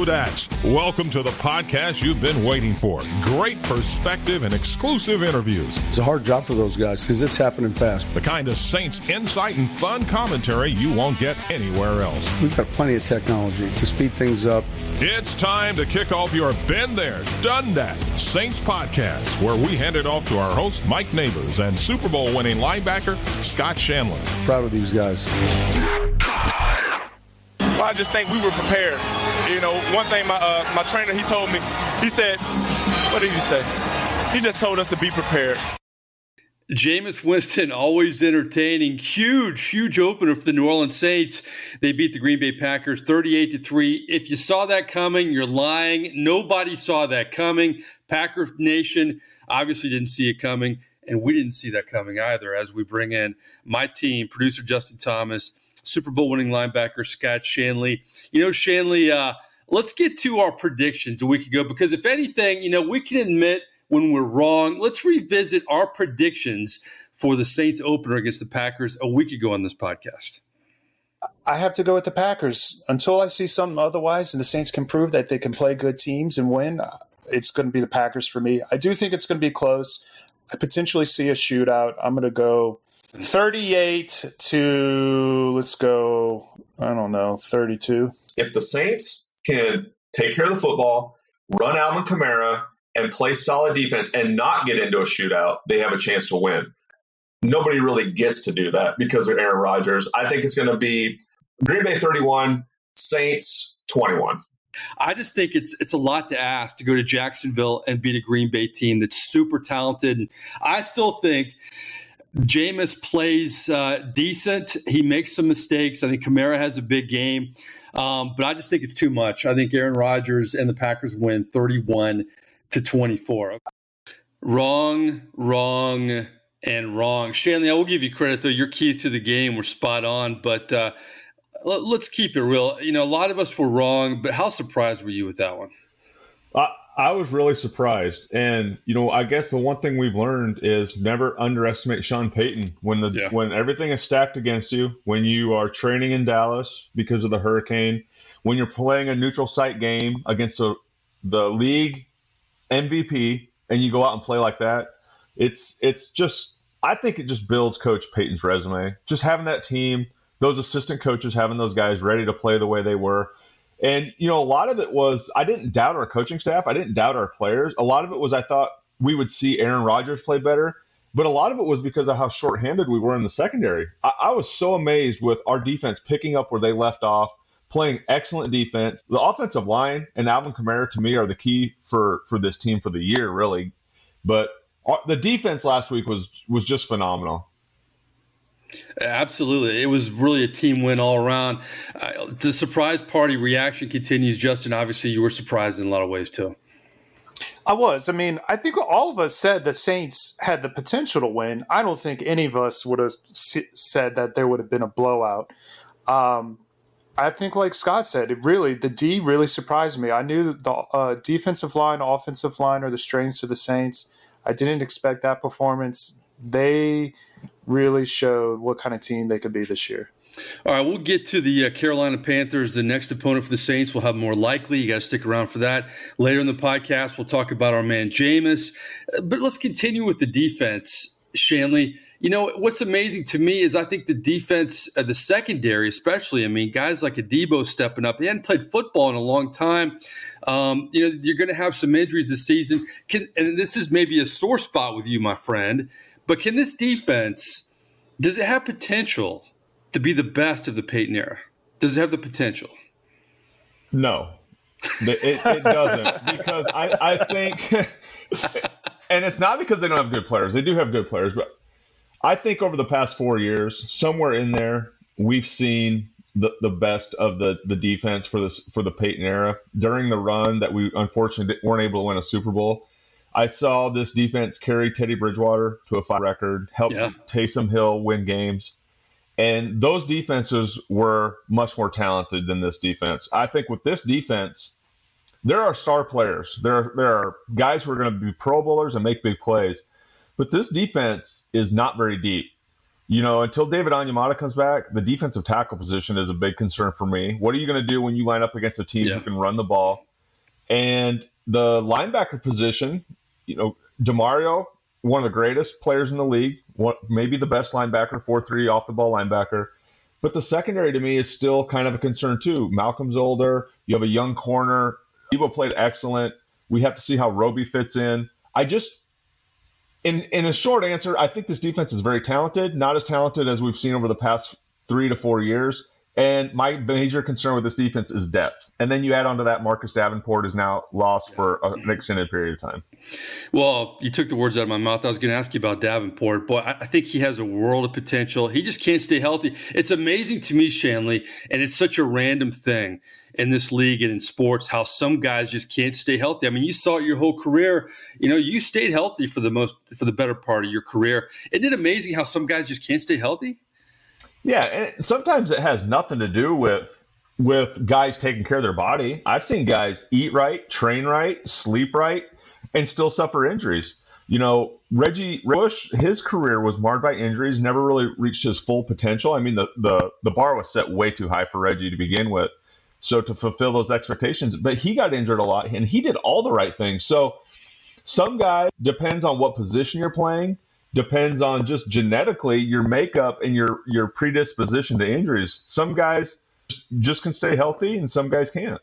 Who-dats. Welcome to the podcast you've been waiting for. Great perspective and exclusive interviews. It's a hard job for those guys because it's happening fast. The kind of Saints insight and fun commentary you won't get anywhere else. We've got plenty of technology to speed things up. It's time to kick off your Been There, Done That Saints podcast, where we hand it off to our host, Mike Neighbors, and Super Bowl winning linebacker, Scott Shanley. Proud of these guys. Well, I just think we were prepared. You know, one thing my trainer, he told me, he said, what did he say? He just told us to be prepared. Jameis Winston, always entertaining. Huge opener for the New Orleans Saints. They beat the Green Bay Packers 38-3. If you saw that coming, you're lying. Nobody saw that coming. Packer Nation obviously didn't see it coming, and we didn't see that coming either as we bring in my team, producer Justin Thomas, Super Bowl winning linebacker Scott Shanley. You know, Shanley, let's get to our predictions a week ago because if anything, you know, we can admit when we're wrong. Let's revisit our predictions for the Saints opener against the Packers a week ago on this podcast. I have to go with the Packers. Until I see something otherwise and the Saints can prove that they can play good teams and win, it's going to be the Packers for me. I do think it's going to be close. I potentially see a shootout. I'm going to go 38 to, let's go, I don't know, 32. If the Saints can take care of the football, run Alvin Kamara, and play solid defense and not get into a shootout, they have a chance to win. Nobody really gets to do that because of Aaron Rodgers. I think it's going to be Green Bay 31, Saints 21. I just think it's a lot to ask to go to Jacksonville and beat a Green Bay team that's super talented. I still think Jameis plays decent. He makes some mistakes. I think Kamara has a big game. But I just think it's too much. I think Aaron Rodgers and the Packers win 31-24. Wrong, and wrong. Shanley, I will give you credit, though. Your keys to the game were spot on. But let's keep it real. You know, a lot of us were wrong. But how surprised were you with that one? I was really surprised. And, you know, I guess the one thing we've learned is never underestimate Sean Payton. When everything is stacked against you, when you are training in Dallas because of the hurricane, when you're playing a neutral site game against the league MVP and you go out and play like that, it's just – I think it just builds Coach Payton's resume. Just having that team, those assistant coaches, having those guys ready to play the way they were. And, you know, a lot of it was I didn't doubt our coaching staff. I didn't doubt our players. A lot of it was I thought we would see Aaron Rodgers play better. But a lot of it was because of how shorthanded we were in the secondary. I was so amazed with our defense picking up where they left off, playing excellent defense. The offensive line and Alvin Kamara, to me, are the key for this team for the year, really. But the defense last week was just phenomenal. Absolutely. It was really a team win all around. The surprise party reaction continues. Justin, obviously you were surprised in a lot of ways too. I was. I mean, I think all of us said the Saints had the potential to win. I don't think any of us would have said that there would have been a blowout. I think like Scott said, the D really surprised me. I knew the defensive line, offensive line are the strengths of the Saints. I didn't expect that performance. They really showed what kind of team they could be this year. All right, we'll get to the Carolina Panthers, the next opponent for the Saints. We'll have more likely. You got to stick around for that. Later in the podcast, we'll talk about our man Jameis. But let's continue with the defense, Shanley. You know, what's amazing to me is I think the defense, the secondary especially, I mean, guys like Adebo stepping up. They hadn't played football in a long time. You know, you're going to have some injuries this season. And this is maybe a sore spot with you, my friend. But can this defense, does it have potential to be the best of the Payton era? Does it have the potential? No, it doesn't. Because I think, and it's not because they don't have good players. They do have good players. But I think over the past 4 years, somewhere in there, we've seen the best of the defense for the Payton era. During the run that we unfortunately weren't able to win a Super Bowl, I saw this defense carry Teddy Bridgewater to a 5 record, help Taysom Hill win games. And those defenses were much more talented than this defense. I think with this defense, there are star players. There are guys who are going to be Pro Bowlers and make big plays. But this defense is not very deep. until David Onyemata comes back, the defensive tackle position is a big concern for me. What are you going to do when you line up against a team who can run the ball? And the linebacker position, DeMario, one of the greatest players in the league, maybe the best linebacker, 4-3 off-the-ball linebacker. But the secondary to me is still kind of a concern too. Malcolm's older. You have a young corner. Debo played excellent. We have to see how Roby fits in. In a short answer, I think this defense is very talented, not as talented as we've seen over the past 3 to 4 years. And my major concern with this defense is depth. And then you add on to that, Marcus Davenport is now lost for an extended period of time. Well, you took the words out of my mouth. I was going to ask you about Davenport. Boy, I think he has a world of potential. He just can't stay healthy. It's amazing to me, Shanley, and it's such a random thing in this league and in sports, how some guys just can't stay healthy. I mean, you saw it your whole career. You stayed healthy for the better part of your career. Isn't it amazing how some guys just can't stay healthy? Yeah, and sometimes it has nothing to do with guys taking care of their body. I've seen guys eat right, train right, sleep right, and still suffer injuries. Reggie Bush, his career was marred by injuries, never really reached his full potential. I mean, the bar was set way too high for Reggie to begin with. So to fulfill those expectations, but he got injured a lot and he did all the right things. So some guys, depends on what position you're playing, depends on just genetically your makeup and your predisposition to injuries. Some guys just can stay healthy and some guys can't.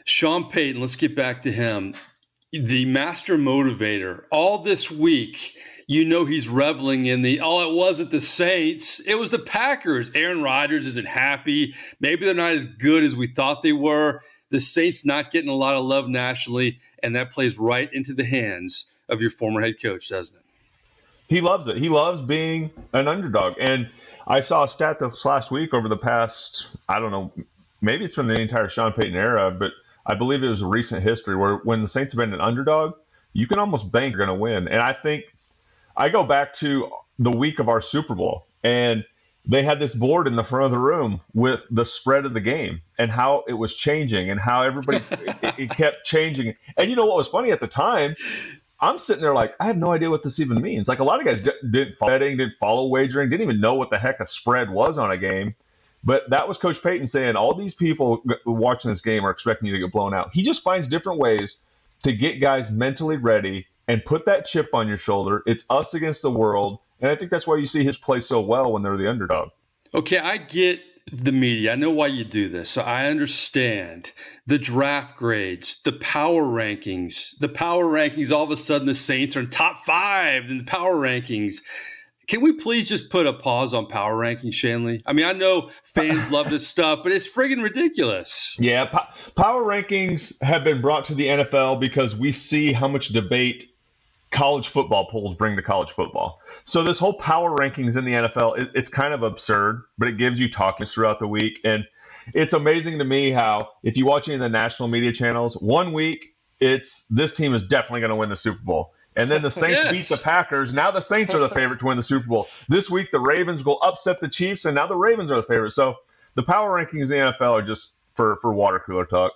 Sean Payton, let's get back to him. The master motivator. All this week, he's reveling in it wasn't the Saints. It was the Packers. Aaron Rodgers isn't happy. Maybe they're not as good as we thought they were. The Saints not getting a lot of love nationally, and that plays right into the hands of your former head coach, doesn't it? He loves it. He loves being an underdog. And I saw a stat this last week over the past, I don't know, maybe it's from the entire Sean Payton era, but I believe it was a recent history where when the Saints have been an underdog, you can almost bank you're going to win. And I think I go back to the week of our Super Bowl, and they had this board in the front of the room with the spread of the game and how it was changing and how everybody it kept changing. And what was funny at the time? I'm sitting there like, I have no idea what this even means. Like, a lot of guys didn't follow betting, didn't follow wagering, didn't even know what the heck a spread was on a game. But that was Coach Payton saying, all these people watching this game are expecting you to get blown out. He just finds different ways to get guys mentally ready and put that chip on your shoulder. It's us against the world. And I think that's why you see his play so well when they're the underdog. Okay, I get the media. I know why you do this. So I understand the draft grades, the power rankings. The power rankings, all of a sudden the Saints are in top 5 in the power rankings. Can we please just put a pause on power rankings, Shanley? I mean, I know fans love this stuff, but it's friggin' ridiculous. Yeah, power rankings have been brought to the NFL because we see how much debate college football polls bring to college football. So this whole power rankings in the NFL, it's kind of absurd, but it gives you talkings throughout the week. And it's amazing to me how if you watch any of the national media channels, one week it's this team is definitely going to win the Super Bowl. And then the Saints beat the Packers. Now the Saints are the favorite to win the Super Bowl. This week the Ravens will upset the Chiefs, and now the Ravens are the favorite. So the power rankings in the NFL are just for water cooler talk.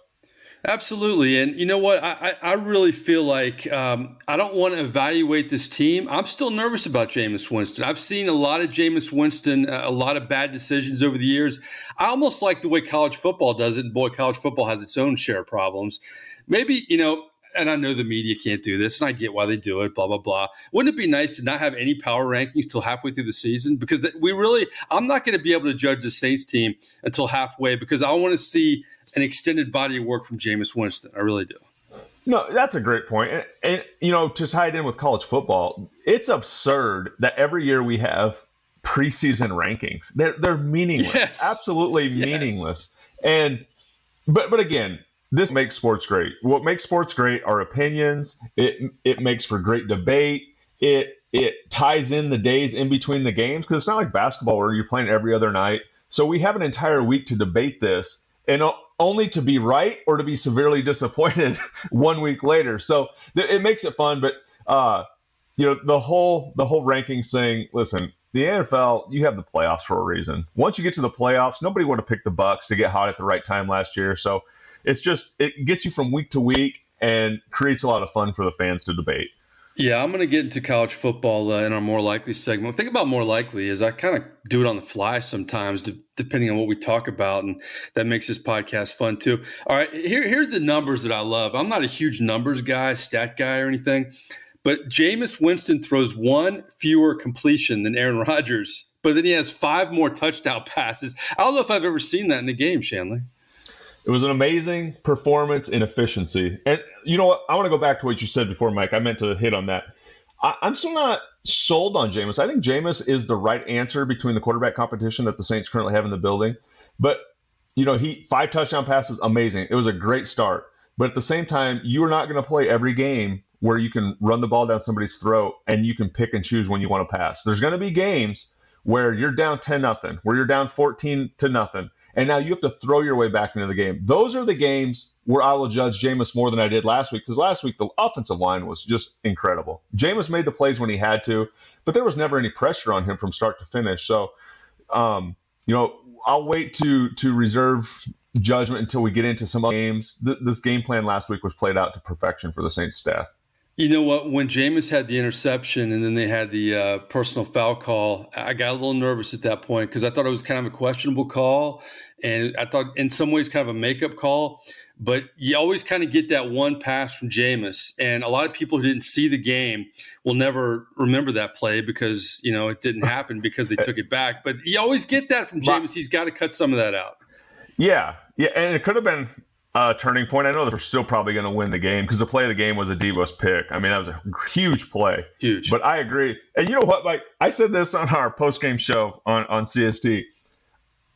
Absolutely. And you know what? I really feel like I don't want to evaluate this team. I'm still nervous about Jameis Winston. I've seen a lot of Jameis Winston, a lot of bad decisions over the years. I almost like the way college football does it. And boy, college football has its own share of problems. Maybe, and I know the media can't do this, and I get why they do it, blah, blah, blah. Wouldn't it be nice to not have any power rankings till halfway through the season? Because I'm not going to be able to judge the Saints team until halfway because I want to see an extended body of work from Jameis Winston. I really do. No, that's a great point. And to tie it in with college football, it's absurd that every year we have preseason rankings. They're meaningless, yes. Absolutely meaningless. And but again, this makes sports great. What makes sports great are opinions. It makes for great debate. It ties in the days in between the games because it's not like basketball where you're playing every other night. So we have an entire week to debate this, and only to be right or to be severely disappointed 1 week later. So it makes it fun. But the whole rankings thing. Listen, the NFL, you have the playoffs for a reason. Once you get to the playoffs, nobody would have picked the Bucs to get hot at the right time last year. So it gets you from week to week and creates a lot of fun for the fans to debate. Yeah, I'm going to get into college football in our more likely segment. The thing about more likely is I kind of do it on the fly sometimes, depending on what we talk about, and that makes this podcast fun too. All right, here are the numbers that I love. I'm not a huge numbers guy, stat guy or anything, but Jameis Winston throws one fewer completion than Aaron Rodgers, but then he has 5 more touchdown passes. I don't know if I've ever seen that in a game, Shanley. It was an amazing performance in efficiency. And you know what? I want to go back to what you said before, Mike. I meant to hit on that. I'm still not sold on Jameis. I think Jameis is the right answer between the quarterback competition that the Saints currently have in the building. But, 5 touchdown passes, amazing. It was a great start. But at the same time, you are not going to play every game where you can run the ball down somebody's throat and you can pick and choose when you want to pass. There's going to be games where you're down 10-0, where you're down 14-0. And now you have to throw your way back into the game. Those are the games where I will judge Jameis more than I did last week, because last week the offensive line was just incredible. Jameis made the plays when he had to, but there was never any pressure on him from start to finish. So, I'll wait to reserve judgment until we get into some other games. This game plan last week was played out to perfection for the Saints staff. You know what? When Jameis had the interception and then they had the personal foul call, I got a little nervous at that point because I thought it was kind of a questionable call. And I thought in some ways kind of a makeup call. But you always kind of get that one pass from Jameis. And a lot of people who didn't see the game will never remember that play because, it didn't happen because they took it back. But you always get that from Jameis. He's got to cut some of that out. Yeah. And it could have been turning point. I know they're still probably going to win the game because the play of the game was a Deebo's pick. I mean, that was a huge play. Huge. But I agree. And you know what, Mike? I said this on our post-game show on CST.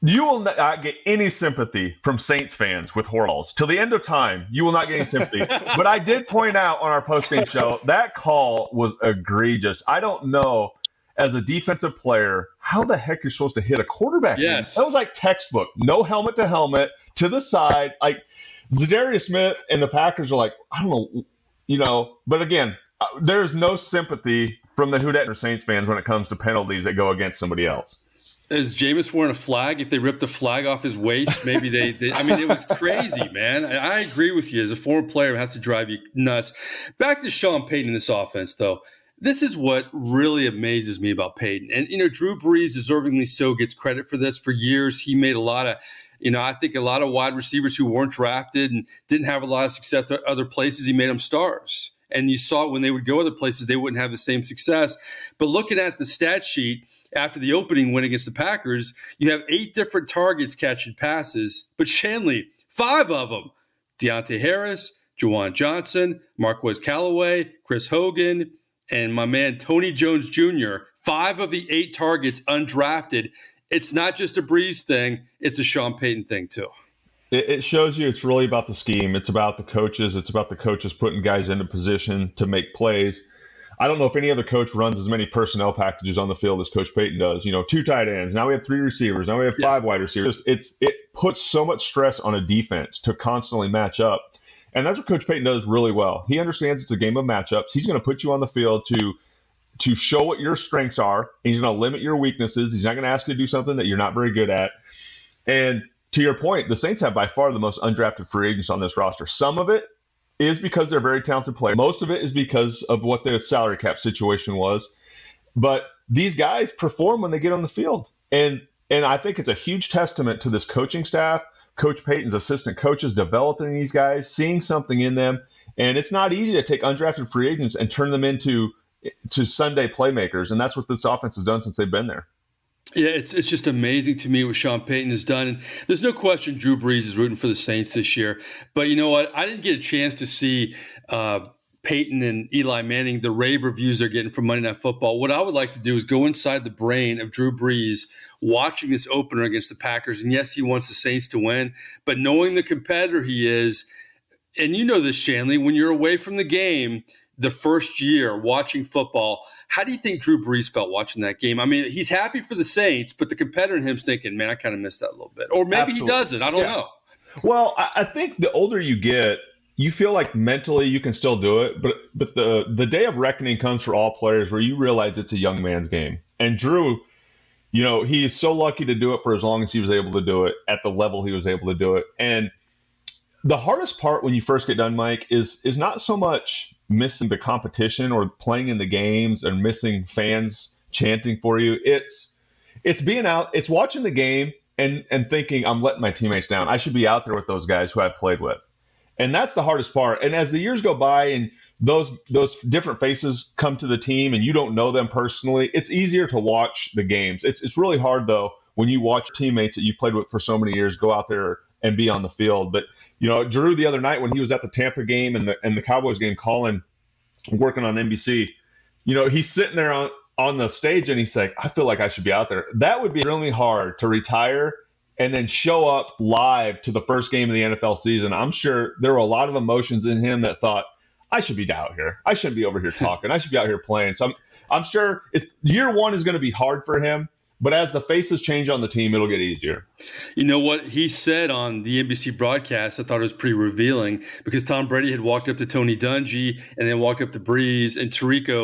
You will not get any sympathy from Saints fans with Horals. Till the end of time, you will not get any sympathy. But I did point out on our post-game show, that call was egregious. I don't know, as a defensive player, how the heck you're supposed to hit a quarterback. Yes. That was like textbook. No helmet to helmet, to the side. Like, Zadarius Smith and the Packers are like, I don't know, but again, there's no sympathy from the Houdat or Saints fans when it comes to penalties that go against somebody else. Is Jameis wearing a flag? If they ripped the flag off his waist, maybe they I mean, it was crazy, man. I agree with you. As a former player, it has to drive you nuts. Back to Sean Payton in this offense, though. This is what really amazes me about Payton. And, Drew Brees, deservingly so, gets credit for this. For years, he made a lot of, I think a lot of wide receivers who weren't drafted and didn't have a lot of success at other places, he made them stars. And you saw when they would go other places, they wouldn't have the same success. But looking at the stat sheet after the opening win against the Packers, you have 8 different targets catching passes. But Shanley, 5 of them, Deontay Harris, Juwan Johnson, Marquez Callaway, Chris Hogan, and my man Tony Jones Jr., 5 of the 8 targets undrafted. It's not just a Brees thing. It's a Sean Payton thing, too. It shows you it's really about the scheme. It's about the coaches. It's about the coaches putting guys into position to make plays. I don't know if any other coach runs as many personnel packages on the field as Coach Payton does. 2 tight ends. Now we have 3 receivers. Now we have 5 wide receivers. It puts so much stress on a defense to constantly match up. And that's what Coach Payton does really well. He understands it's a game of matchups. He's going to put you on the field to show what your strengths are. He's going to limit your weaknesses. He's not going to ask you to do something that you're not very good at. And to your point, the Saints have by far the most undrafted free agents on this roster. Some of it is because they're very talented players. Most of it is because of what their salary cap situation was. But these guys perform when they get on the field. And I think it's a huge testament to this coaching staff, Coach Payton's assistant coaches developing these guys, seeing something in them. And it's not easy to take undrafted free agents and turn them into Sunday playmakers. And that's what this offense has done since they've been there. Yeah, it's just amazing to me what Sean Payton has done. And there's no question Drew Brees is rooting for the Saints this year. But you know what? I didn't get a chance to see Payton and Eli Manning, the rave reviews they're getting from Monday Night Football. What I would like to do is go inside the brain of Drew Brees watching this opener against the Packers. And yes, he wants the Saints to win. But knowing the competitor he is, and you know this, Shanley, when you're away from the game – the first year watching football, how do you think Drew Brees felt watching that game? I mean, he's happy for the Saints, but the competitor in him's thinking, man, I kind of missed that a little bit. Or maybe Absolutely. He doesn't. I don't know. Well, I think the older you get, you feel like mentally you can still do it. But the day of reckoning comes for all players where you realize it's a young man's game. And Drew, he is so lucky to do it for as long as he was able to do it at the level he was able to do it. And the hardest part when you first get done, Mike, is not so much missing the competition or playing in the games and missing fans chanting for you. It's being out, it's watching the game and thinking, I'm letting my teammates down. I should be out there with those guys who I've played with. And that's the hardest part. And as the years go by and those different faces come to the team and you don't know them personally, it's easier to watch the games. It's really hard, though, when you watch teammates that you played with for so many years go out there and be on the field. But, Drew the other night when he was at the Tampa game and the Cowboys game working on NBC, he's sitting there on the stage and he's like, I feel like I should be out there. That would be really hard to retire and then show up live to the first game of the NFL season. I'm sure there were a lot of emotions in him that thought, I should be out here. I shouldn't be over here talking. I should be out here playing. So I'm sure year one is going to be hard for him, but as the faces change on the team, it'll get easier. You know what he said on the NBC broadcast, I thought it was pretty revealing because Tom Brady had walked up to Tony Dungy and then walked up to Brees, and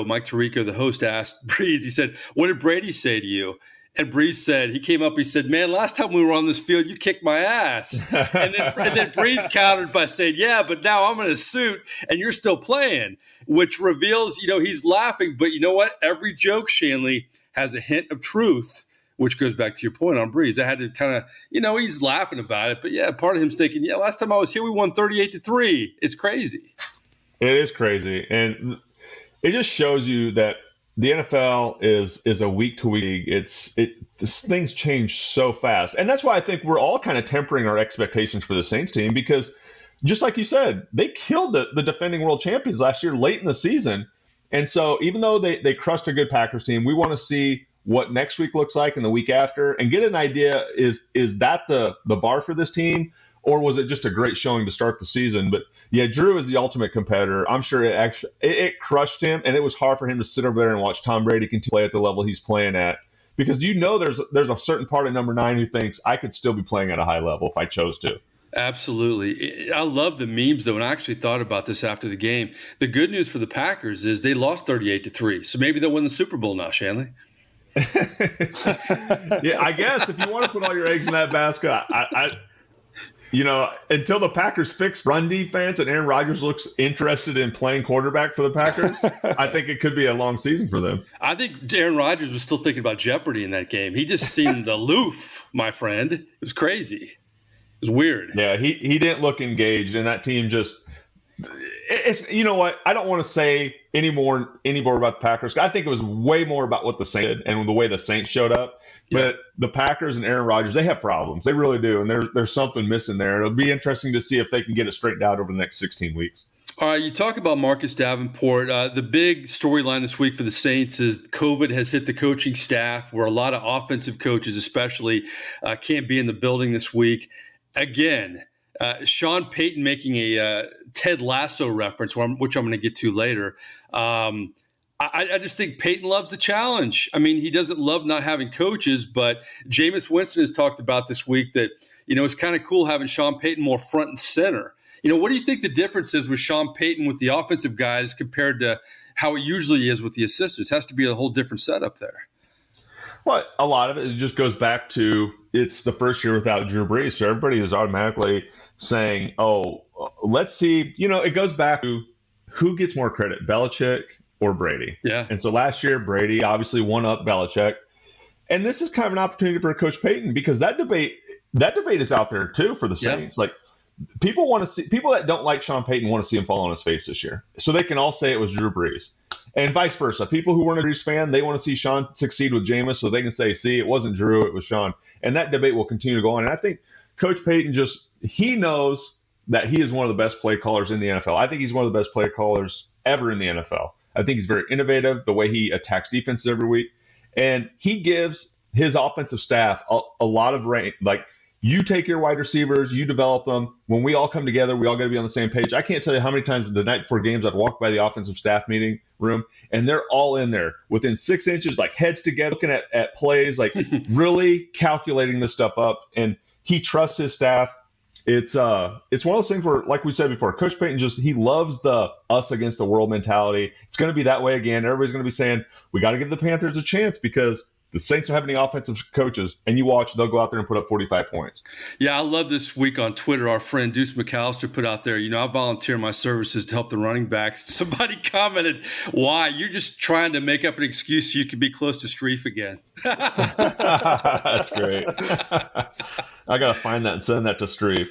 Mike Tirico, the host, asked Brees, he said, what did Brady say to you? And Brees he came up, he said, man, last time we were on this field, you kicked my ass. And then Brees countered by saying, yeah, but now I'm in a suit and you're still playing, which reveals, he's laughing. But you know what? Every joke, Shanley, has a hint of truth, which goes back to your point on Brees. I had to kind of, he's laughing about it. But, yeah, part of him's thinking, yeah, last time I was here, we won 38-3. It's crazy. It is crazy. And it just shows you that the NFL is a week-to-week league. Things change so fast. And that's why I think we're all kind of tempering our expectations for the Saints team because, just like you said, they killed the defending world champions last year late in the season. And so even though they crushed a good Packers team, we want to see what next week looks like and the week after and get an idea, is that the bar for this team? Or was it just a great showing to start the season? But yeah, Drew is the ultimate competitor. I'm sure it crushed him, and it was hard for him to sit over there and watch Tom Brady continue to play at the level he's playing at. Because there's a certain part of number 9 who thinks I could still be playing at a high level if I chose to. Absolutely. I love the memes, though, and I actually thought about this after the game. The good news for the Packers is they lost 38-3, so maybe they'll win the Super Bowl now, Shanley. Yeah, I guess if you want to put all your eggs in that basket, until the Packers fix run defense and Aaron Rodgers looks interested in playing quarterback for the Packers, I think it could be a long season for them. I think Aaron Rodgers was still thinking about Jeopardy in that game. He just seemed aloof, my friend. It was crazy. It was weird. Yeah, he didn't look engaged, and that team just it's what? I don't want to say any more about the Packers. I think it was way more about what the Saints did and the way the Saints showed up. But the Packers and Aaron Rodgers, they have problems. They really do. And there's something missing there. It'll be interesting to see if they can get it straightened out over the next 16 weeks. All right, you talk about Marcus Davenport. The big storyline this week for the Saints is COVID has hit the coaching staff, where a lot of offensive coaches especially can't be in the building this week. Again, Sean Payton making a Ted Lasso reference, which I'm going to get to later. I just think Payton loves the challenge. I mean, he doesn't love not having coaches, but Jameis Winston has talked about this week that, it's kind of cool having Sean Payton more front and center. What do you think the difference is with Sean Payton with the offensive guys compared to how it usually is with the assistants? It has to be a whole different setup there. Well, a lot of it just goes back to it's the first year without Drew Brees. So everybody is automatically saying, let's see. It goes back to who gets more credit, Belichick or Brady. Yeah. And so last year, Brady obviously won up Belichick. And this is kind of an opportunity for Coach Payton because that debate is out there too for the Saints. Like people that don't like Sean Payton want to see him fall on his face this year. So they can all say it was Drew Brees. And vice versa. People who weren't a Brees fan, they want to see Sean succeed with Jameis so they can say, see, it wasn't Drew, it was Sean. And that debate will continue to go on. And I think Coach Payton he knows that he is one of the best play callers in the NFL. I think he's one of the best play callers ever in the NFL. I think he's very innovative, the way he attacks defenses every week. And he gives his offensive staff a lot of range. Like, you take your wide receivers, you develop them. When we all come together, we all got to be on the same page. I can't tell you how many times the night before games I'd walk by the offensive staff meeting room, and they're all in there within 6 inches, like heads together, looking at plays, like really calculating this stuff up. And he trusts his staff. It's one of those things where, like we said before, Coach Payton he loves the us against the world mentality. It's going to be that way again. Everybody's going to be saying, we got to give the Panthers a chance because the Saints don't have any offensive coaches, and you watch, they'll go out there and put up 45 points. Yeah, I love this week on Twitter. Our friend Deuce McAllister put out there, I volunteer my services to help the running backs. Somebody commented, why? You're just trying to make up an excuse so you can be close to Streif again. That's great. I got to find that and send that to Streif.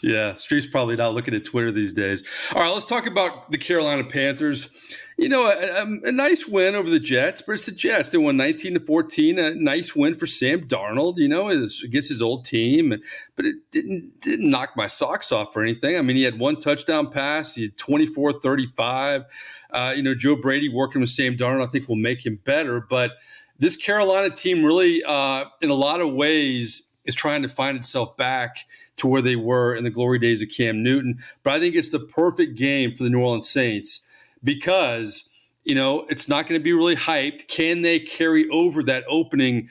Yeah, Streif's probably not looking at Twitter these days. All right, let's talk about the Carolina Panthers. A nice win over the Jets, but it's the Jets. They won 19-14. A nice win for Sam Darnold, against his old team. But it didn't knock my socks off or anything. I mean, he had one touchdown pass. He had 24-35. Joe Brady working with Sam Darnold, I think, will make him better. But this Carolina team really, in a lot of ways, is trying to find itself back to where they were in the glory days of Cam Newton. But I think it's the perfect game for the New Orleans Saints because, it's not going to be really hyped. Can they carry over that opening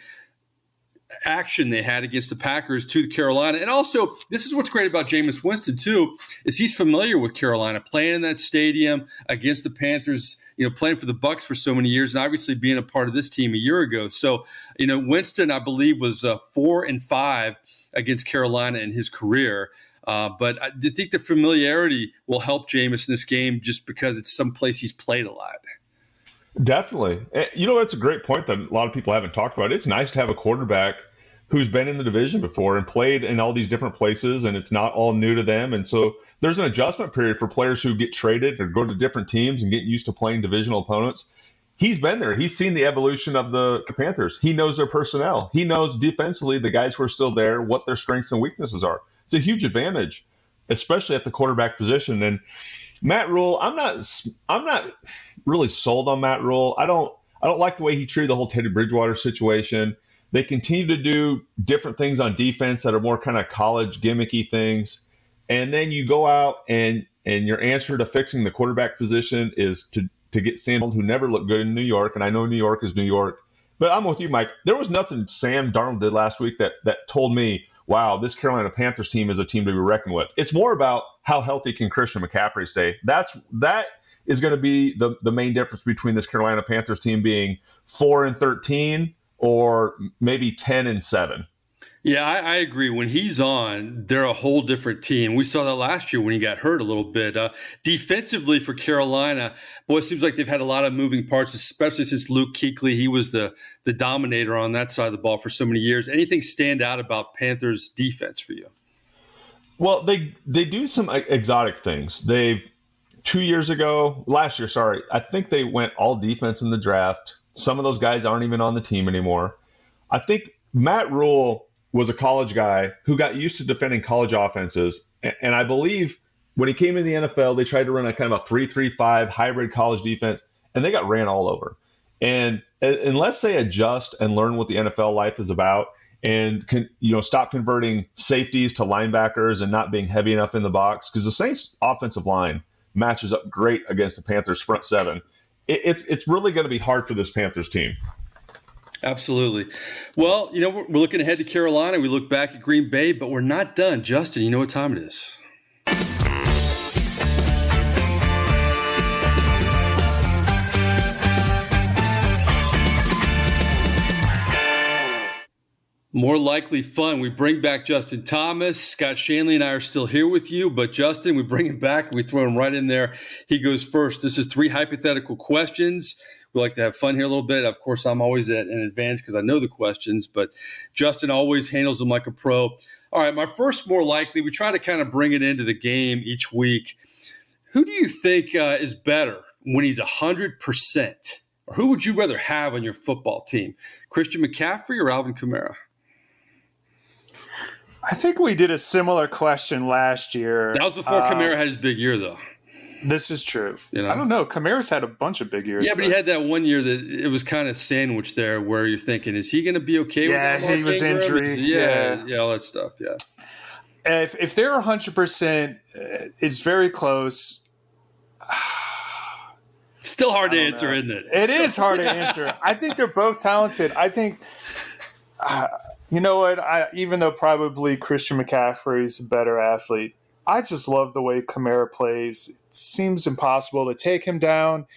action they had against the Packers to Carolina? And also, this is what's great about Jameis Winston, too, is he's familiar with Carolina, playing in that stadium against the Panthers, playing for the Bucs for so many years, and obviously being a part of this team a year ago. So, Winston, I believe, was 4-5 against Carolina in his career. But I think the familiarity will help Jameis in this game just because it's someplace he's played a lot. Definitely. That's a great point that a lot of people haven't talked about. It's nice to have a quarterback who's been in the division before and played in all these different places, and it's not all new to them. And so there's an adjustment period for players who get traded or go to different teams and get used to playing divisional opponents. He's been there. He's seen the evolution of the Panthers. He knows their personnel. He knows defensively the guys who are still there, what their strengths and weaknesses are. It's a huge advantage, especially at the quarterback position. And Matt Rule, I'm not really sold on Matt Rule. I don't like the way he treated the whole Teddy Bridgewater situation. They continue to do different things on defense that are more kind of college gimmicky things. And then you go out and your answer to fixing the quarterback position is to get Sam Darnold, who never looked good in New York. And I know New York is New York. But I'm with you, Mike. There was nothing Sam Darnold did last week that told me, wow, this Carolina Panthers team is a team to be reckoned with. It's more about how healthy can Christian McCaffrey stay. That is going to be the main difference between this Carolina Panthers team being 4-13 or maybe 10-7. Yeah, I agree. When he's on, they're a whole different team. We saw that last year when he got hurt a little bit. Defensively for Carolina, boy, it seems like they've had a lot of moving parts, especially since Luke Kuechly. He was the dominator on that side of the ball for so many years. Anything stand out about Panthers defense for you? Well, they do some exotic things. Last year, I think they went all defense in the draft. Some of those guys aren't even on the team anymore. I think Matt Rule was a college guy who got used to defending college offenses. And I believe when he came in the NFL, they tried to run a kind of a 3-3-5 hybrid college defense, and they got ran all over. And unless they adjust and learn what the NFL life is about and stop converting safeties to linebackers and not being heavy enough in the box, because the Saints offensive line matches up great against the Panthers front seven. It's really going to be hard for this Panthers team. Absolutely. Well, we're looking ahead to Carolina. We look back at Green Bay, but we're not done. Justin, you know what time it is. More likely fun. We bring back Justin Thomas. Scott Shanley and I are still here with you, but Justin, we bring him back and we throw him right in there. He goes first. This is 3 hypothetical questions. We like to have fun here a little bit. Of course, I'm always at an advantage because I know the questions, but Justin always handles them like a pro. All right, my first more likely, we try to kind of bring it into the game each week. Who do you think is better when he's 100%? Or who would you rather have on your football team, Christian McCaffrey or Alvin Kamara? I think we did a similar question last year. That was before Kamara had his big year, though. This is true. I don't know. Kamara's had a bunch of big years. Yeah, but he had that one year that it was kind of sandwiched there where you're thinking, is he going to be okay with that? Yeah, he was injured. Yeah, all that stuff, yeah. If they're 100%, it's very close. Still hard to answer, isn't it? It is hard to answer. I think they're both talented. I think, you know what? Even though probably Christian McCaffrey is a better athlete, I just love the way Kamara plays. It seems impossible to take him down.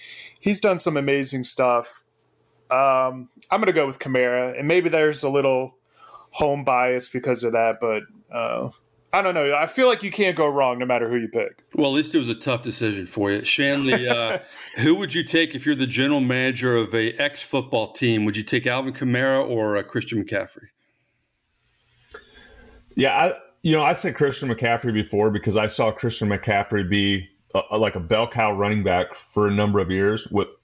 He's done some amazing stuff. I'm going to go with Kamara, and maybe there's a little home bias because of that, but I don't know. I feel like you can't go wrong no matter who you pick. Well, at least it was a tough decision for you. Shanley, who would you take if you're the general manager of a ex-football team? Would you take Alvin Kamara or Christian McCaffrey? Yeah, I said Christian McCaffrey before because I saw Christian McCaffrey be like a bell cow running back for a number of years with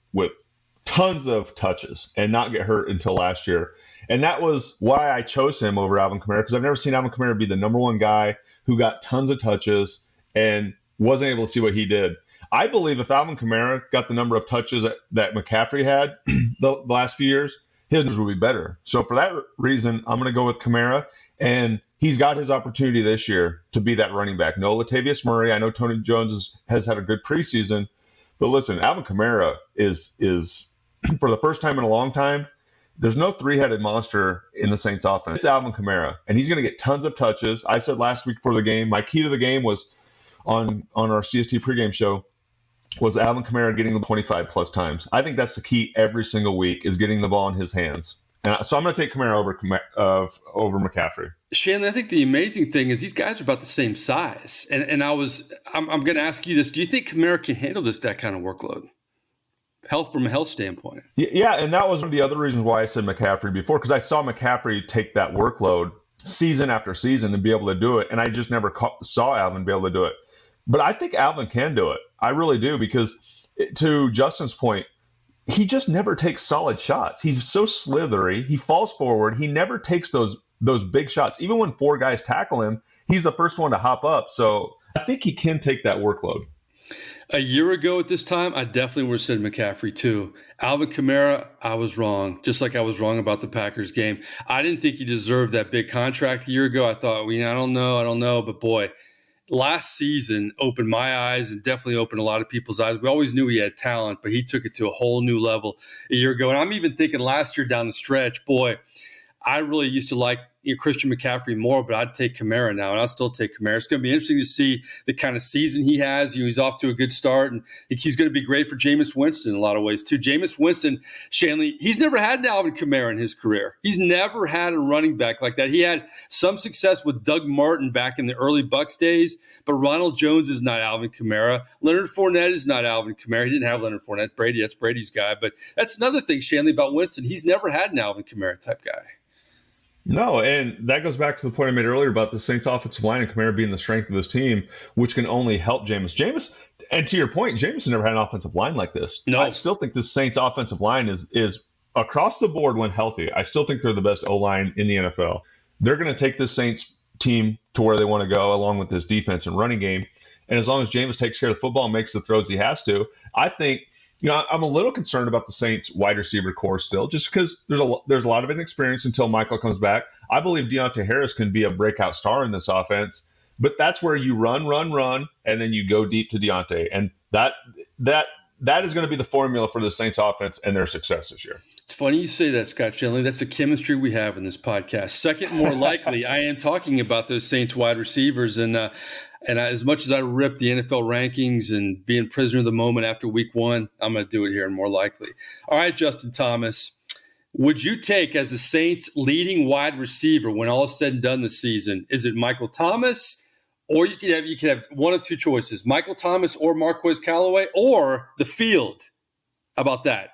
tons of touches and not get hurt until last year. And that was why I chose him over Alvin Kamara, because I've never seen Alvin Kamara be the number one guy who got tons of touches and wasn't able to see what he did. I believe if Alvin Kamara got the number of touches that McCaffrey had the last few years, his numbers would be better. So for that reason, I'm going to go with Kamara. And he's got his opportunity this year to be that running back. No Latavius Murray. I know Tony Jones has had a good preseason. But listen, Alvin Kamara is for the first time in a long time, there's no three-headed monster in the Saints offense. It's Alvin Kamara, and he's going to get tons of touches. I said last week before the game, my key to the game was on our CST pregame show was Alvin Kamara getting the 25-plus times. I think that's the key every single week is getting the ball in his hands. And so I'm going to take Kamara over McCaffrey. Shanley, I think the amazing thing is these guys are about the same size. And I'm going to ask you this. Do you think Kamara can handle that kind of workload? From a health standpoint. Yeah, and that was one of the other reasons why I said McCaffrey before, because I saw McCaffrey take that workload season after season and be able to do it, and I just never saw Alvin be able to do it. But I think Alvin can do it. I really do, because to Justin's point, he just never takes solid shots. He's so slithery. He falls forward. He never takes those big shots. Even when four guys tackle him, he's the first one to hop up. So I think he can take that workload. A year ago at this time, I definitely would have said McCaffrey too. Alvin Kamara, I was wrong, just like I was wrong about the Packers game. I didn't think he deserved that big contract a year ago. I thought, I don't know. But boy, last season opened my eyes and definitely opened a lot of people's eyes. We always knew he had talent, but he took it to a whole new level a year ago. And I'm even thinking last year down the stretch, boy, I really used to like Christian McCaffrey more, but I'd take Kamara now, and I'll still take Kamara. It's going to be interesting to see the kind of season he has. He's off to a good start, and he's going to be great for Jameis Winston in a lot of ways, too. Jameis Winston, Shanley, he's never had an Alvin Kamara in his career. He's never had a running back like that. He had some success with Doug Martin back in the early Bucs days, but Ronald Jones is not Alvin Kamara. Leonard Fournette is not Alvin Kamara. He didn't have Leonard Fournette. That's Brady's guy. But that's another thing, Shanley, about Winston. He's never had an Alvin Kamara type guy. No, and that goes back to the point I made earlier about the Saints offensive line and Kamara being the strength of this team, which can only help Jameis, and to your point, Jameis has never had an offensive line like this. No. I still think the Saints offensive line is across the board when healthy. I still think they're the best O-line in the NFL. They're going to take this Saints team to where they want to go, along with this defense and running game. And as long as Jameis takes care of the football and makes the throws he has to, I think I'm a little concerned about the Saints wide receiver core still, just because there's a lot of inexperience until Michael comes back. I believe Deontay Harris can be a breakout star in this offense, but that's where you run, and then you go deep to Deontay. And that is going to be the formula for the Saints offense and their success this year. It's funny you say that, Scott Shanley. That's the chemistry we have in this podcast. Second, more likely, I am talking about those Saints wide receivers, and as much as I rip the NFL rankings and being prisoner of the moment after week one, I'm going to do it here and more likely. All right, Justin Thomas, would you take as the Saints leading wide receiver when all is said and done this season? Is it Michael Thomas, or you could have one of two choices, Michael Thomas or Marquez Callaway, or the field? How about that?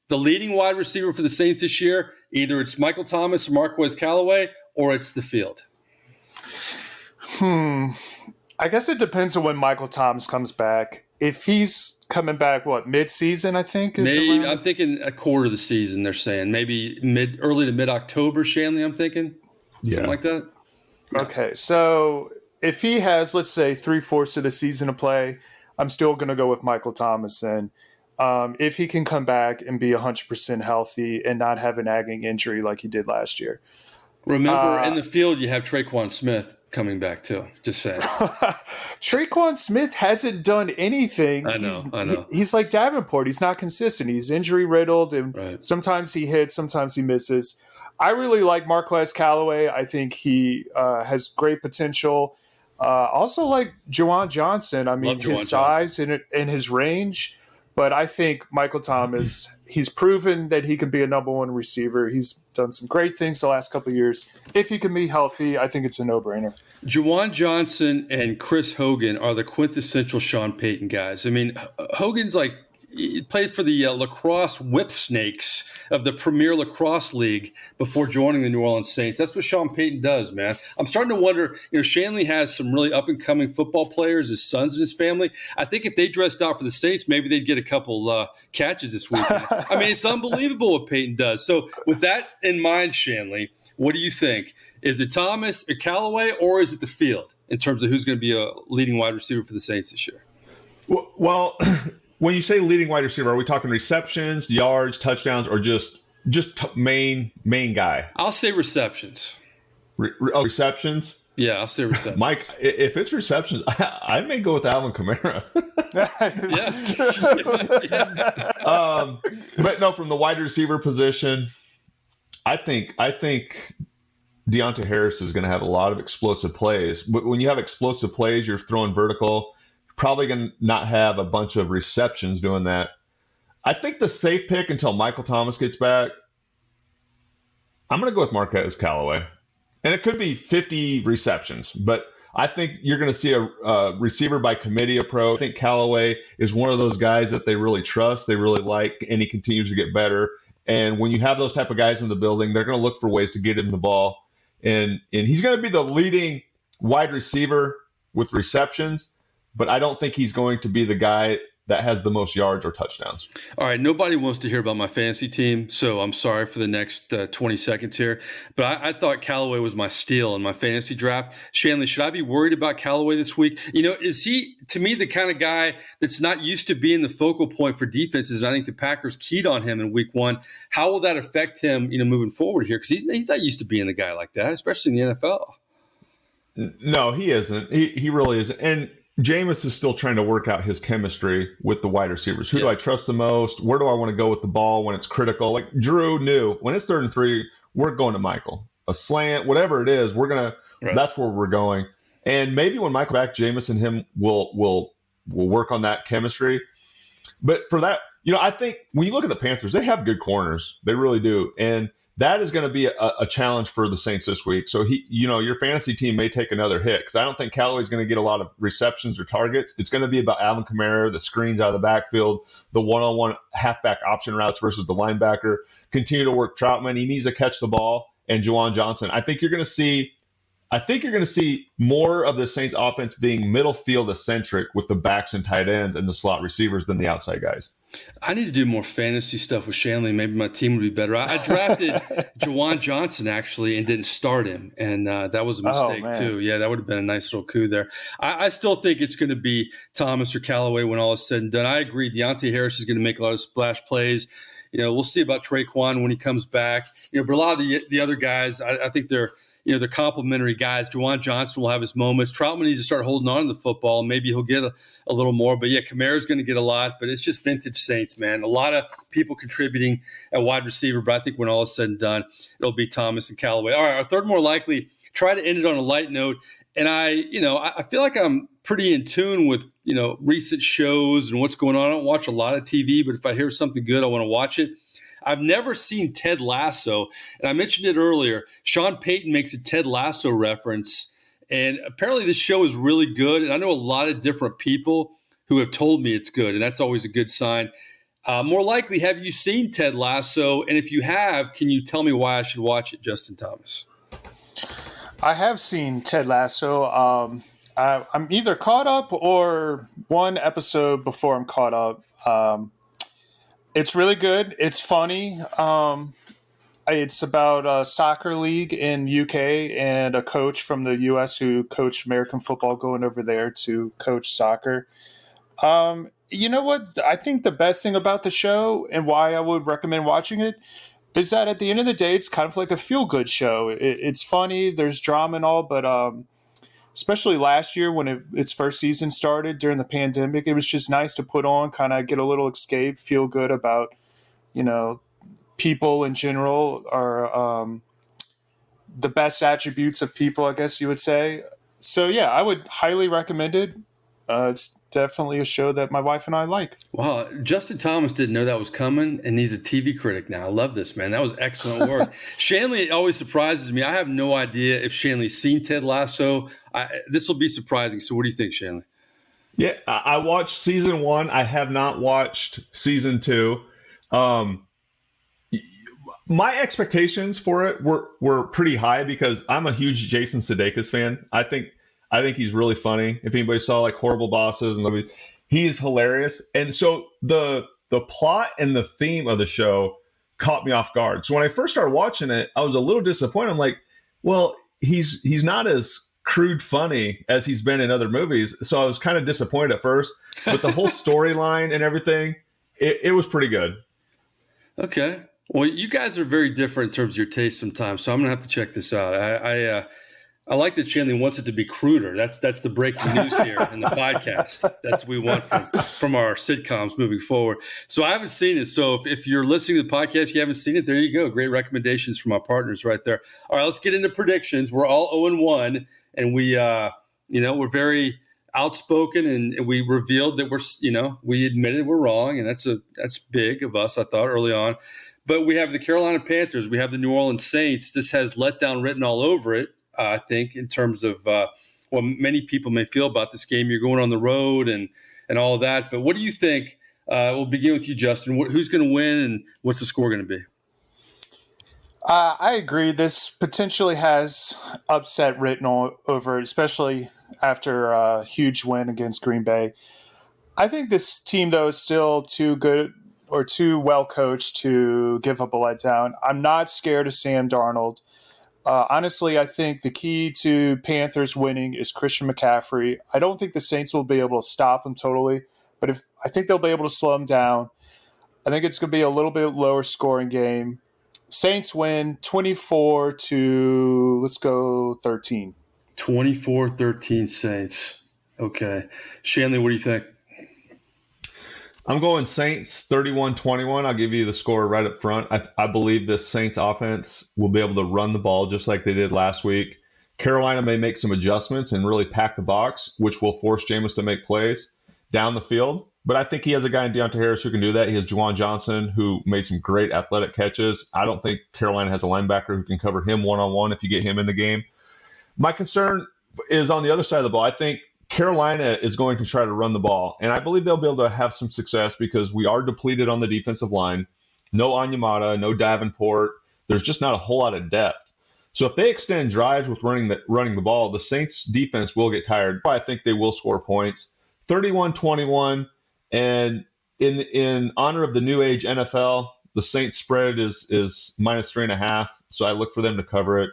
The leading wide receiver for the Saints this year, either it's Michael Thomas or Marquez Callaway, or it's the field. I guess it depends on when Michael Thomas comes back. If he's coming back, mid-season, I think? Maybe, I'm thinking a quarter of the season, they're saying. Maybe early to mid-October, Shanley, I'm thinking. Something like that. Okay, so if he has, let's say, 3/4 of the season to play, I'm still going to go with Michael Thomas. And if he can come back and be 100% healthy and not have a nagging injury like he did last year. Remember, in the field, you have Traquan Smith coming back too. Just saying. Traquan Smith hasn't done anything. I know. He's like Davenport. He's not consistent. He's injury riddled, and right. Sometimes he hits, sometimes he misses. I really like Marquez Callaway. I think he has great potential. Also like Juwan Johnson. I mean, his size and his range But I think Michael Thomas, he's proven that he can be a number one receiver. He's done some great things the last couple of years. If he can be healthy, I think it's a no-brainer. Juwan Johnson and Chris Hogan are the quintessential Sean Payton guys. I mean, Hogan's like he played for the lacrosse whip snakes of the Premier Lacrosse League before joining the New Orleans Saints. That's what Sean Payton does, man. I'm starting to wonder, Shanley has some really up-and-coming football players, his sons and his family. I think if they dressed out for the Saints, maybe they'd get a couple catches this weekend. I mean, it's unbelievable what Payton does. So with that in mind, Shanley, what do you think? Is it Thomas or Callaway, or is it the field in terms of who's going to be a leading wide receiver for the Saints this year? Well, when you say leading wide receiver, are we talking receptions, yards, touchdowns, or just main guy? I'll say receptions. Receptions? Yeah, I'll say receptions. Mike, if it's receptions, I may go with Alvin Kamara. But no, from the wide receiver position, I think Deontay Harris is going to have a lot of explosive plays. But when you have explosive plays, you're throwing vertical. Probably going to not have a bunch of receptions doing that. I think the safe pick until Michael Thomas gets back, I'm going to go with Marquez Callaway. And it could be 50 receptions, but I think you're going to see a receiver by committee approach. I think Callaway is one of those guys that they really trust, they really like, and he continues to get better. And when you have those type of guys in the building, they're going to look for ways to get him the ball. And he's going to be the leading wide receiver with receptions, but I don't think he's going to be the guy that has the most yards or touchdowns. All right, nobody wants to hear about my fantasy team, so I'm sorry for the next 20 seconds here. But I thought Callaway was my steal in my fantasy draft. Shanley, should I be worried about Callaway this week? Is he, to me, the kind of guy that's not used to being the focal point for defenses? And I think the Packers keyed on him in week one. How will that affect him, moving forward here? Because he's not used to being a guy like that, especially in the NFL. No, he isn't. He really isn't. And Jameis is still trying to work out his chemistry with the wide receivers. Who do I trust the most? Where do I want to go with the ball when it's critical? Like Drew knew when it's 3rd and 3, we're going to Michael. A slant, whatever it is, that's where we're going. And maybe when Michael back, Jameis and him will work on that chemistry. But for that, I think when you look at the Panthers, they have good corners. They really do. And that is going to be a challenge for the Saints this week. So your fantasy team may take another hit because I don't think Callaway's going to get a lot of receptions or targets. It's going to be about Alvin Kamara, the screens out of the backfield, the one-on-one halfback option routes versus the linebacker. Continue to work Troutman. He needs to catch the ball, and Juwan Johnson. I think you're going to see more of the Saints offense being middle field eccentric with the backs and tight ends and the slot receivers than the outside guys. I need to do more fantasy stuff with Shanley. Maybe my team would be better. I drafted Juwan Johnson actually and didn't start him, and that was a mistake too. Yeah, that would have been a nice little coup there. I still think it's going to be Thomas or Callaway when all is said and done. I agree. Deontay Harris is going to make a lot of splash plays. We'll see about Traquan when he comes back. But a lot of the other guys, I think they're complementary guys. Juwan Johnson will have his moments. Troutman needs to start holding on to the football. Maybe he'll get a little more. But, Kamara's going to get a lot. But it's just vintage Saints, man. A lot of people contributing at wide receiver. But I think when all is said and done, it'll be Thomas and Callaway. All right, our third more likely, try to end it on a light note. And I feel like I'm pretty in tune with, recent shows and what's going on. I don't watch a lot of TV, but if I hear something good, I want to watch it. I've never seen Ted Lasso, and I mentioned it earlier. Sean Payton makes a Ted Lasso reference, and apparently this show is really good, and I know a lot of different people who have told me it's good, and that's always a good sign. More likely, have you seen Ted Lasso? And if you have, can you tell me why I should watch it, Justin Thomas? I have seen Ted Lasso. I'm either caught up or one episode before I'm caught up. It's really good. It's funny. It's about a soccer league in UK and a coach from the US who coached American football going over there to coach soccer. You know what? I think the best thing about the show and why I would recommend watching it is that at the end of the day, it's kind of like a feel-good show. It's funny. There's drama and all, but especially last year when its first season started during the pandemic, it was just nice to put on, kind of get a little escape, feel good about, people in general are the best attributes of people, I guess you would say. So, yeah, I would highly recommend it. It's definitely a show that my wife and I like. Wow, Justin Thomas didn't know that was coming, and he's a TV critic now. I love this, man. That was excellent work. Shanley always surprises me. I have no idea if Shanley's seen Ted Lasso. This will be surprising. So what do you think, Shanley? Yeah, I watched season 1. I have not watched season 2. My expectations for it were pretty high because I'm a huge Jason Sudeikis fan. I think he's really funny. If anybody saw like Horrible Bosses, and he is hilarious. And so the plot and the theme of the show caught me off guard. So when I first started watching it, I was a little disappointed. I'm like, well, he's not as crude funny as he's been in other movies. So I was kind of disappointed at first, but the whole storyline and everything, it was pretty good. Okay. Well, you guys are very different in terms of your taste sometimes, so I'm going to have to check this out. I like that Shanley wants it to be cruder. That's the breaking news here in the podcast. That's what we want from our sitcoms moving forward. So I haven't seen it. So if you're listening to the podcast, you haven't seen it, there you go. Great recommendations from our partners right there. All right, let's get into predictions. We're all 0-1, and we're very outspoken, and we revealed that we admitted we're wrong, and that's big of us, I thought, early on. But we have the Carolina Panthers. We have the New Orleans Saints. This has letdown written all over it, I think, in terms of what many people may feel about this game. You're going on the road and all of that. But what do you think? We'll begin with you, Justin. Who's going to win, and what's the score going to be? I agree. This potentially has upset written all over it, especially after a huge win against Green Bay. I think this team, though, is still too good or too well coached to give up a letdown. I'm not scared of Sam Darnold. Honestly, I think the key to Panthers winning is Christian McCaffrey. I don't think the Saints will be able to stop him totally, but I think they'll be able to slow him down. I think it's going to be a little bit lower scoring game. Saints win 24 to, let's go 13. 24-13 Saints. Okay. Shanley, what do you think? I'm going Saints 31-21. I'll give you the score right up front. I believe this Saints offense will be able to run the ball just like they did last week. Carolina may make some adjustments and really pack the box, which will force Jameis to make plays down the field. But I think he has a guy in Deontay Harris who can do that. He has Juwan Johnson, who made some great athletic catches. I don't think Carolina has a linebacker who can cover him one-on-one if you get him in the game. My concern is on the other side of the ball. I think Carolina is going to try to run the ball, and I believe they'll be able to have some success because we are depleted on the defensive line. No Onyemata, no Davenport. There's just not a whole lot of depth. So if they extend drives with running the ball, the Saints defense will get tired. I think they will score points. 31-21, and in honor of the new age NFL, the Saints spread is -3.5, so I look for them to cover it.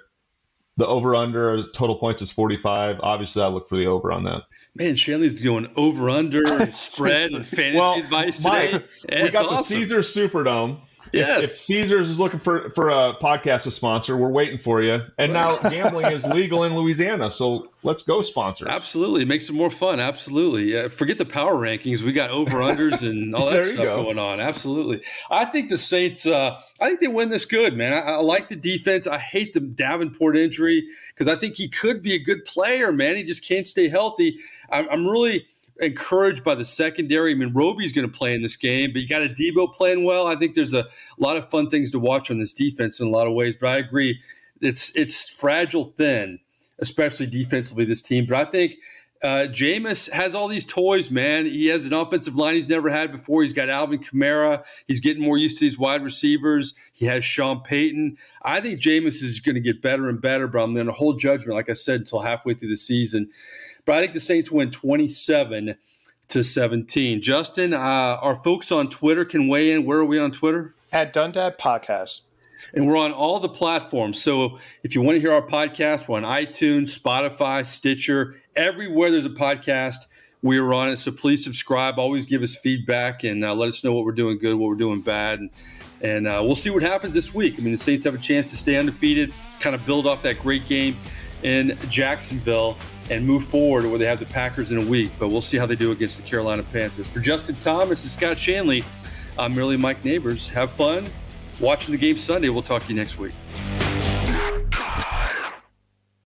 The over-under total points is 45. Obviously, I look for the over on that. Man, Shanley's going over-under and spread and fantasy advice today. Mike, we got the Caesars Superdome. Yes. If Caesars is looking for a podcast to sponsor, we're waiting for you. And now gambling is legal in Louisiana, so let's go sponsors. Absolutely. It makes it more fun. Absolutely. Forget the power rankings. We got over-unders and all that stuff going on. Absolutely. I think the Saints, I think they win this good, man. I like the defense. I hate the Davenport injury because I think he could be a good player, man. He just can't stay healthy. I'm really encouraged by the secondary. I mean, Roby's going to play in this game, but you got a Debo playing well. I think there's a lot of fun things to watch on this defense in a lot of ways, but I agree. It's fragile thin, especially defensively, this team. But I think Jameis has all these toys, man. He has an offensive line he's never had before. He's got Alvin Kamara. He's getting more used to these wide receivers. He has Sean Payton. I think Jameis is going to get better and better, but I'm going to hold judgment, like I said, until halfway through the season. But I think the Saints win 27-17. Justin, our folks on Twitter can weigh in. Where are we on Twitter? At Dundad Podcast. And we're on all the platforms. So if you want to hear our podcast, we're on iTunes, Spotify, Stitcher, everywhere there's a podcast, we are on it. So please subscribe. Always give us feedback and let us know what we're doing good, what we're doing bad. And we'll see what happens this week. I mean, the Saints have a chance to stay undefeated, kind of build off that great game in Jacksonville and move forward where they have the Packers in a week. But we'll see how they do against the Carolina Panthers. For Justin Thomas and Scott Shanley, I'm merely Mike Neighbors. Have fun watching the game Sunday. We'll talk to you next week.